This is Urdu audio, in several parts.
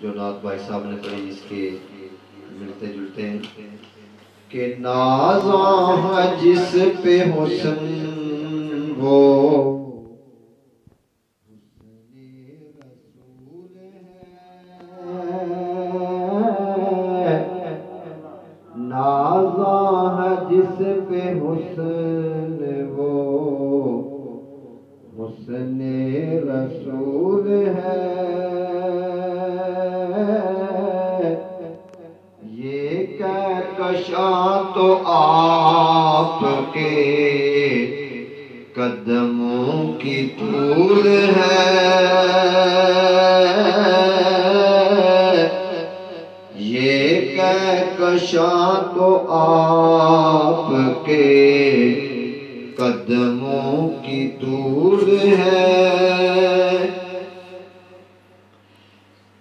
جو نعت بھائی صاحب نے پڑھی اس کے ملتے جلتے ہیں کہ نازاں ہے جس پہ حسن وہ نازاں ہے جس پہ حسن وہ حسن رسول ہے یہ کہکشاں تو آپ کے قدموں کی طول ہے یہ کہکشاں تو آپ کے قدموں کی طول ہے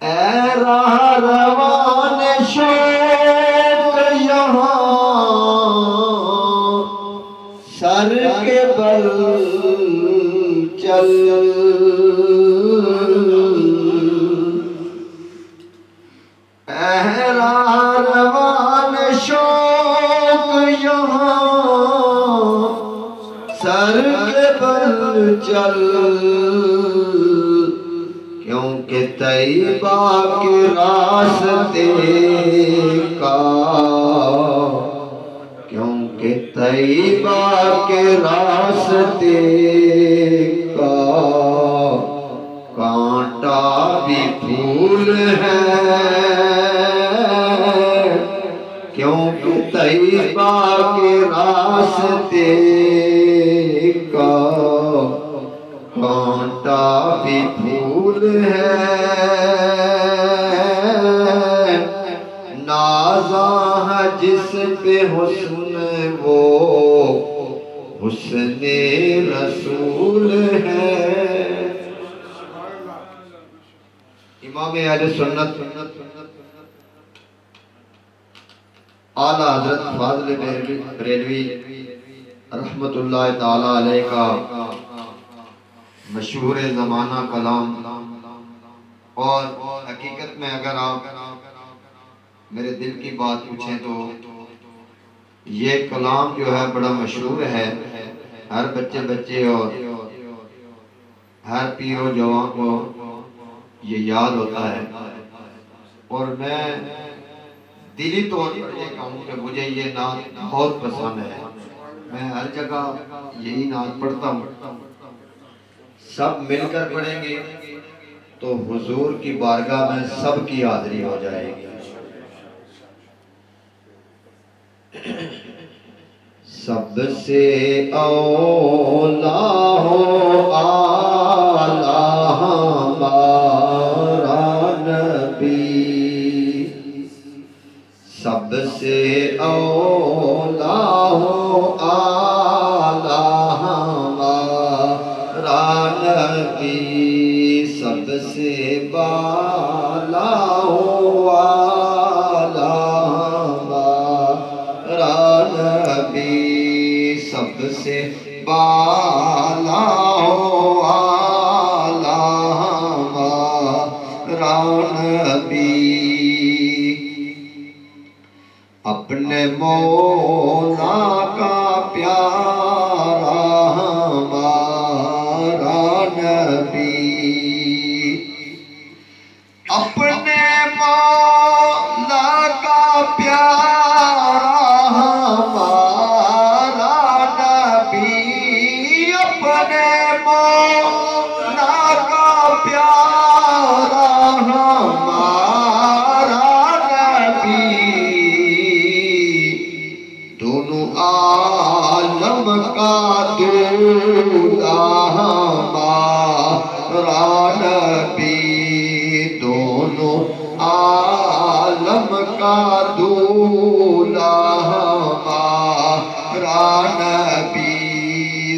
اے راہ روان شوق یہاں سر کے بل چل اے راہ روان شوق یہاں سر کے بل چل کیونکہ طیبہ کے راستے کا کیونکہ طیبہ کے راستے کا کانٹا بھی پھول ہے کیونکہ طیبہ کے راستے کا کانٹا بھی پھول ہے نازاں ہے جس پہ حسن وہ حسن رسول ہے امام اہل سنت اعلیٰ حضرت فاضل بریلوی رحمت اللہ تعالیٰ علیہ کا مشہور زمانہ کلام اور حقیقت میں اگر آپ میرے دل کی بات پوچھیں تو یہ کلام جو ہے بڑا مشہور ہے ہر بچے اور ہر پیر و جوان کو یہ یاد ہوتا ہے اور میں دلی طور پر یہ کہوں کہ مجھے یہ نعت بہت پسند ہے میں ہر جگہ یہی نعت پڑھتا ہوں سب مل کر پڑھیں گے تو حضور کی بارگاہ میں سب کی حاضری ہو جائے گی سب سے اولا ہو اعلیٰ ہمارا نبی سب سے اولا ہو اعلیٰ ہمارا نبی سب سے بالا ہو اعلیٰ ہمارا نبی سب سے بالا ہو اعلیٰ ہمارا نبی اپنے مولا کا پیارا ہمارا نبی اپنے مولا کا پیارا ہمارا نبی اپنے مولا کا پیارا ہمارا نبی دونوں عالم کا دولہ ہمارا نبی دونوں عالم کا دولہ ہمارا نبی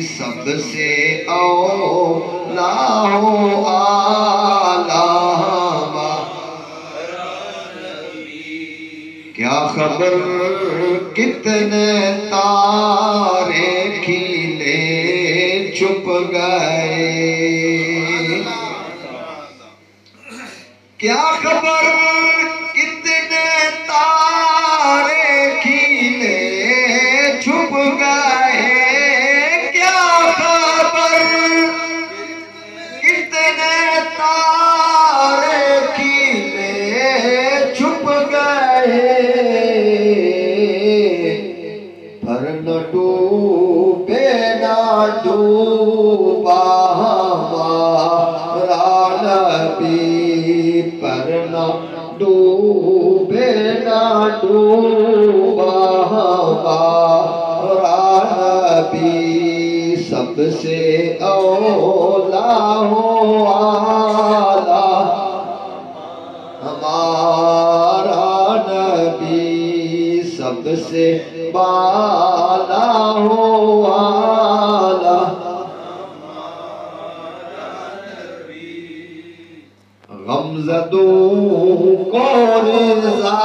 سب سے اولا ہو اعلیٰ ہمارا نبی کیا خبر کتنے تارے کھیلے چھپ گئے کیا خبر کتنے تارے کھیلے چھپ گئے، کیا خبر کتنے تارے کھیلے چھپ گئے، پر نہ ڈوبے نہ ڈوبا ہمارا نبی، پر نہ ڈوبے نہ ڈوبا ہمارا نبی، سب سے اولا ہو اعلیٰ ہمارا نبی، سب سے بالا ہو اعلیٰ غمزدوں کو رضا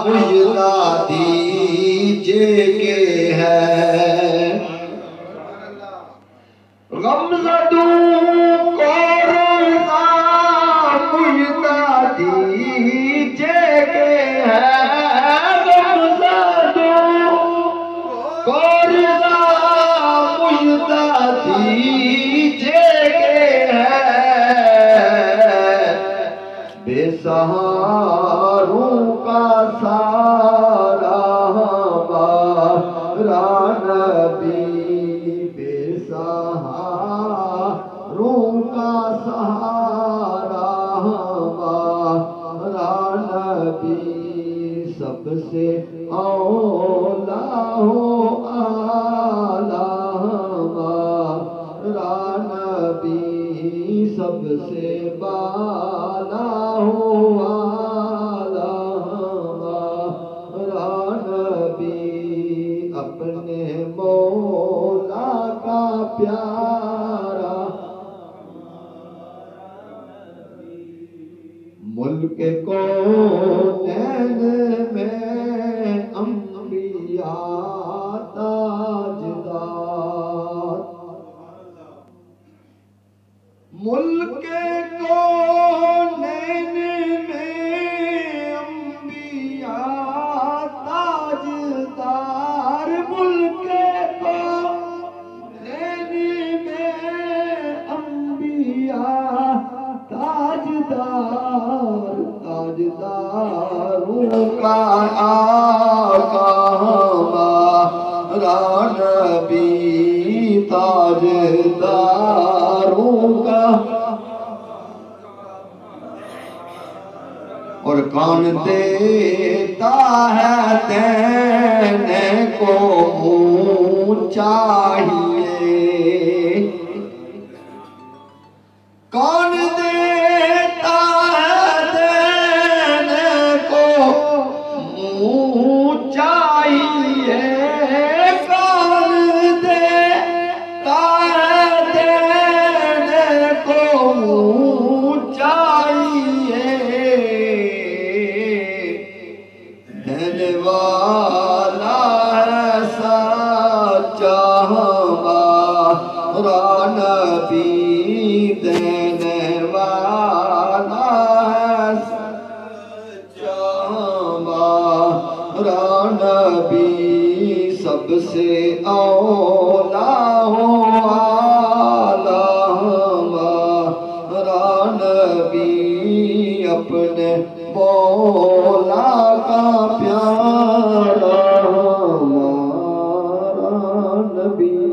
مجدہ دیجئے کہ ہے، غمزدوں کو رضا مجدہ دیجئے کہ ہے، غمزدوں کو رضا مجدہ دیجئے کہ ہے، بے سہاروں کا سارا ہمارا نبی، بے سہاروں کا سہارا ہمارا نبی، سب سے اولا ہو اعلیٰ ہمارا نبی، سب سے بالا ہو اعلیٰ ہمارا نبی، اپنے مولا کا پیارا ملک کونین میں انبیاء تاجدار، ملک کونین میں انبیاء تاجدار، ملک کونین میں انبیاء تاجدار، تاجداروں کا آقا ہمارا نبی، تاجداروں کا، اور کون دیتا ہے دینے کو منہ چاہیے، کون دیتا ہے دینے کو منہ چاہیے، کون دیتا ہے دینے کو منہ چاہیے، دینے والا ہے سچا ہمارا نبی، دینے والا ہے سچا ہمارا نبی، سب سے اولا ہو اعلیٰ ہمارا نبی، اپنے مولا کا پیارا ہمارا نبی۔